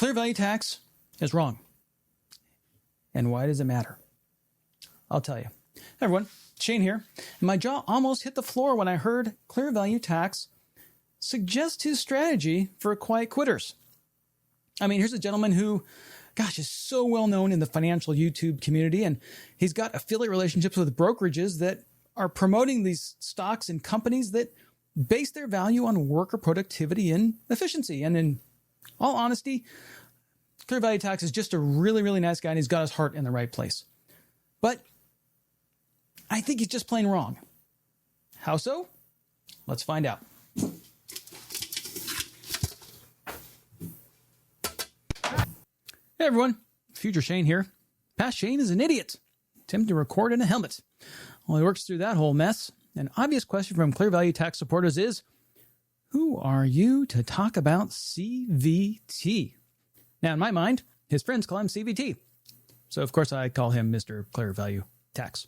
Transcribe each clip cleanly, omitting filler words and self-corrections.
ClearValue Tax is wrong. And why does it matter? I'll tell you. Hey everyone, Shane here. And my jaw almost hit the floor when I heard ClearValue Tax suggest his strategy for quiet quitters. I mean, here's a gentleman who, gosh, is so well known in the financial YouTube community, and he's got affiliate relationships with brokerages that are promoting these stocks and companies that base their value on worker productivity and efficiency. And in all honesty, ClearValue Tax is just a really, really nice guy, and he's got his heart in the right place. But I think he's just plain wrong. How so? Let's find out. Hey everyone, future Shane here. Past Shane is an idiot. Attempting to record in a helmet. While he works through that whole mess, an obvious question from ClearValue Tax supporters is, who are you to talk about CVT? Now, in my mind, his friends call him CVT. So, of course, I call him Mr. ClearValue Tax.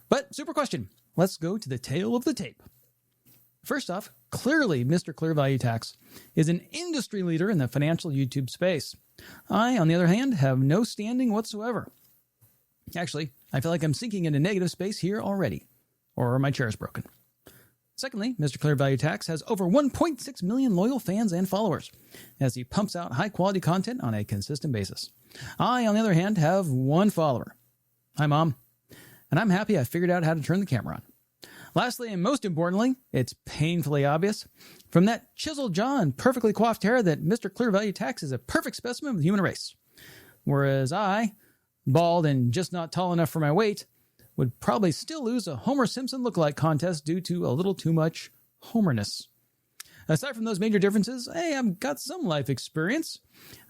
But, super question. Let's go to the tail of the tape. First off, clearly, Mr. ClearValue Tax is an industry leader in the financial YouTube space. I, on the other hand, have no standing whatsoever. Actually, I feel like I'm sinking into negative space here already. Or my chair is broken. Secondly, Mr. ClearValue Tax has over 1.6 million loyal fans and followers, as he pumps out high-quality content on a consistent basis. I, on the other hand, have one follower. Hi, Mom. And I'm happy I figured out how to turn the camera on. Lastly, and most importantly, it's painfully obvious from that chiseled jaw and perfectly coiffed hair that Mr. ClearValue Tax is a perfect specimen of the human race. Whereas I, bald and just not tall enough for my weight, would probably still lose a Homer Simpson lookalike contest due to a little too much Homerness. Aside from those major differences, hey, I've got some life experience.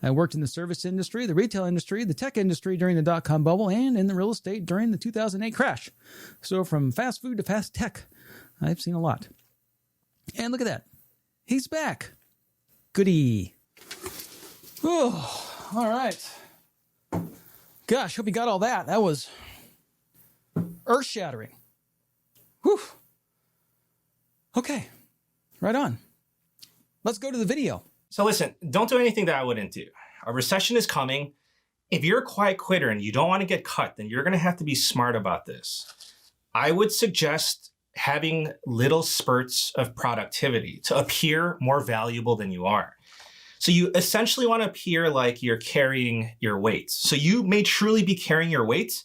I worked in the service industry, the retail industry, the tech industry during the dot-com bubble, and in the real estate during the 2008 crash. So from fast food to fast tech, I've seen a lot. And look at that. He's back. Goody. Oh, all right. Gosh, hope you got all that. That was earth-shattering. Whew. Okay, right on. Let's go to the video. So listen, don't do anything that I wouldn't do. A recession is coming. If you're a quiet quitter and you don't want to get cut, then you're going to have to be smart about this. I would suggest having little spurts of productivity to appear more valuable than you are. So you essentially want to appear like you're carrying your weight. So you may truly be carrying your weight,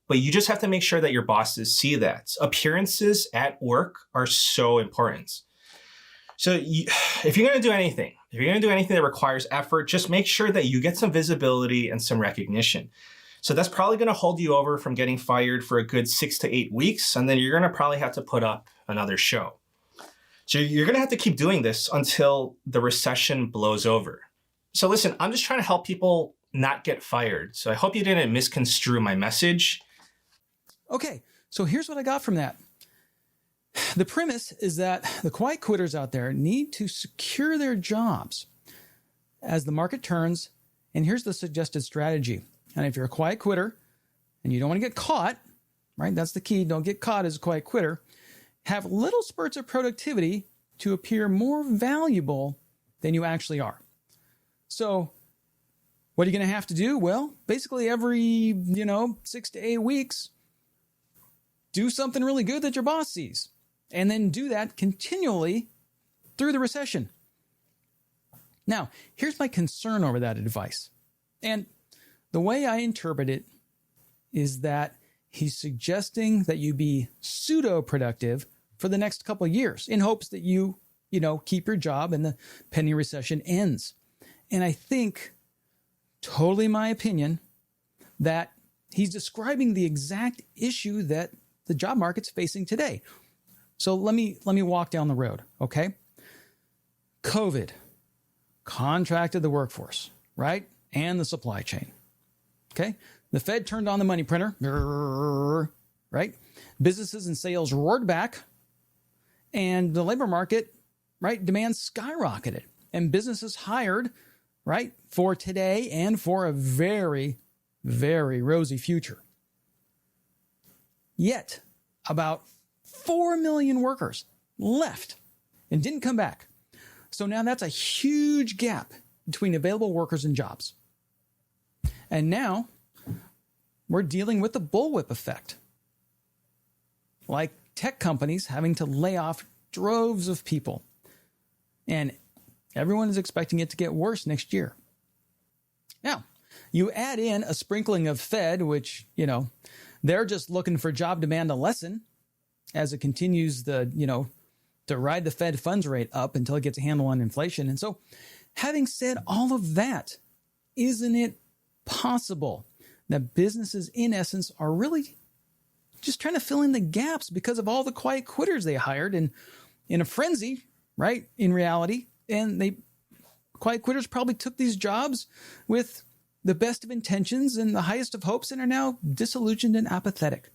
but you just have to make sure that your bosses see that. Appearances at work are so important. So if you're going to do anything, that requires effort, just make sure that you get some visibility and some recognition. So that's probably going to hold you over from getting fired for a good 6 to 8 weeks. And then you're going to probably have to put up another show. So you're going to have to keep doing this until the recession blows over. So listen, I'm just trying to help people not get fired. So I hope you didn't misconstrue my message. Okay, so here's what I got from that. The premise is that the quiet quitters out there need to secure their jobs as the market turns. And here's the suggested strategy. And if you're a quiet quitter and you don't want to get caught, right? That's the key. Don't get caught as a quiet quitter. Have little spurts of productivity to appear more valuable than you actually are. So what are you going to have to do? Well, basically every, 6 to 8 weeks, do something really good that your boss sees. And then do that continually through the recession. Now, here's my concern over that advice. And the way I interpret it is that he's suggesting that you be pseudo-productive for the next couple of years in hopes that you keep your job and the pending recession ends. And I think, totally my opinion, that he's describing the exact issue that the job market's facing today. So let me walk down the road, okay? COVID contracted the workforce, right? And the supply chain, okay? The Fed turned on the money printer, right? Businesses and sales roared back, and the labor market, right, demand skyrocketed. And businesses hired, right, for today and for a very, very rosy future. Yet, about 4 million workers left and didn't come back. So now that's a huge gap between available workers and jobs. And now we're dealing with the bullwhip effect. Like tech companies having to lay off droves of people. And everyone is expecting it to get worse next year. Now, you add in a sprinkling of Fed, which, they're just looking for job demand to lessen as it continues to ride the Fed funds rate up until it gets a handle on inflation. And so, having said all of that, isn't it possible that businesses, in essence, are really just trying to fill in the gaps because of all the quiet quitters they hired in a frenzy, right, in reality? And quiet quitters probably took these jobs with the best of intentions and the highest of hopes and are now disillusioned and apathetic.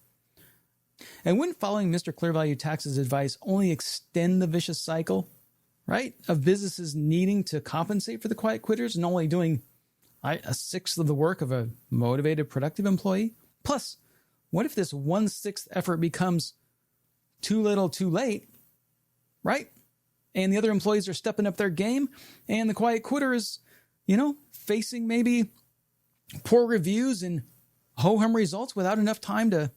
And wouldn't following Mr. ClearValue Tax's advice only extend the vicious cycle, right, of businesses needing to compensate for the quiet quitters and only doing a sixth of the work of a motivated, productive employee? Plus, what if this 1/6 effort becomes too little, too late, right? And the other employees are stepping up their game and the quiet quitter is, facing maybe poor reviews and ho-hum results without enough time to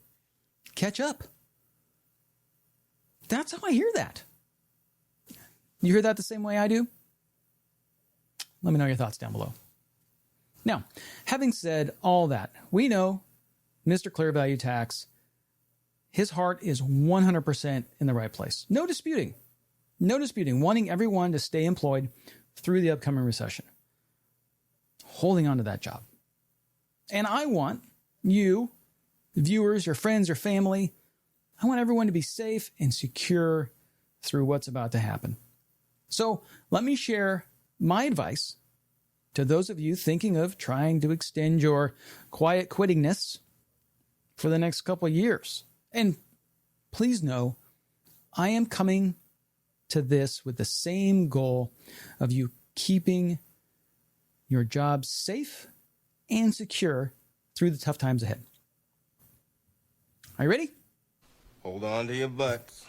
catch up. That's how I hear that. You hear that the same way I do? Let me know your thoughts down below. Now, having said all that, we know Mr. ClearValue Tax, his heart is 100% in the right place. No disputing, wanting everyone to stay employed through the upcoming recession. Holding on to that job. And I want you, the viewers, your friends, your family, I want everyone to be safe and secure through what's about to happen. So let me share my advice to those of you thinking of trying to extend your quiet quittingness for the next couple of years. And please know, I am coming to this with the same goal of you keeping your job safe and secure through the tough times ahead. Are you ready? Hold on to your butts.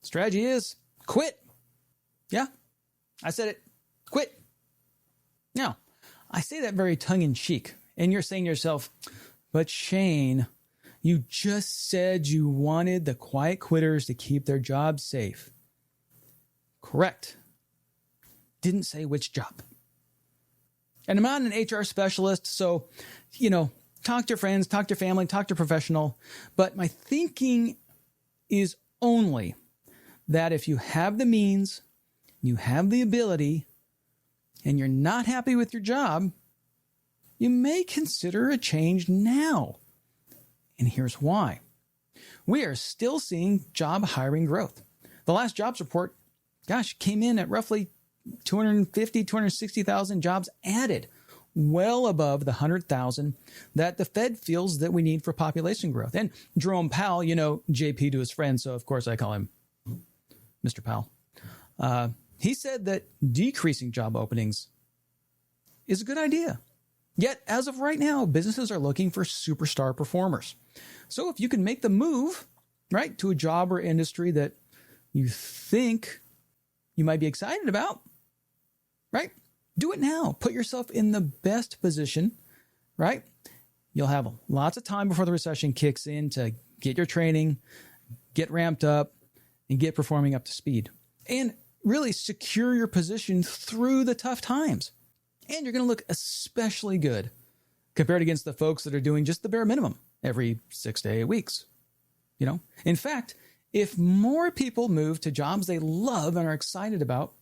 Strategy is quit. Yeah, I said it. Quit. Now, I say that very tongue-in-cheek, and you're saying to yourself, but Shane, you just said you wanted the quiet quitters to keep their jobs safe. Correct. Didn't say which job. And I'm not an HR specialist, so, talk to your friends, talk to your family, talk to a professional. But my thinking is only that if you have the means, you have the ability, and you're not happy with your job, you may consider a change now. And here's why. We are still seeing job hiring growth. The last jobs report, came in at roughly 250, 260,000 jobs added, well above the 100,000 that the Fed feels that we need for population growth. And Jerome Powell, JP to his friend, so of course I call him Mr. Powell. He said that decreasing job openings is a good idea. Yet, as of right now, businesses are looking for superstar performers. So if you can make the move, right, to a job or industry that you think you might be excited about, right, do it now. Put yourself in the best position, right? You'll have lots of time before the recession kicks in to get your training, get ramped up, and get performing up to speed. And really secure your position through the tough times. And you're going to look especially good compared against the folks that are doing just the bare minimum every 6 to 8 weeks. In fact, if more people move to jobs they love and are excited about,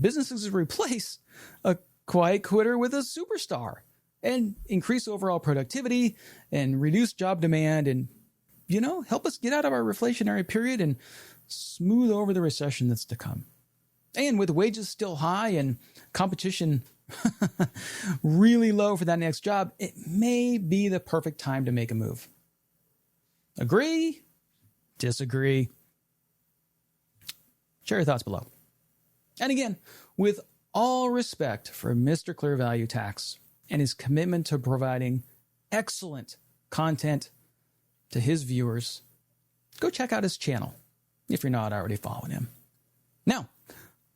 businesses will replace a quiet quitter with a superstar and increase overall productivity and reduce job demand and, help us get out of our reflationary period and smooth over the recession that's to come. And with wages still high and competition really low for that next job, it may be the perfect time to make a move. Agree? Disagree? Share your thoughts below. And again, with all respect for Mr. ClearValue Tax and his commitment to providing excellent content to his viewers, go check out his channel. if you're not already following him. Now,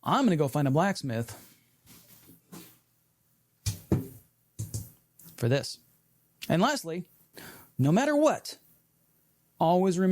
I'm going to go find a blacksmith for this. And lastly, no matter what, always remember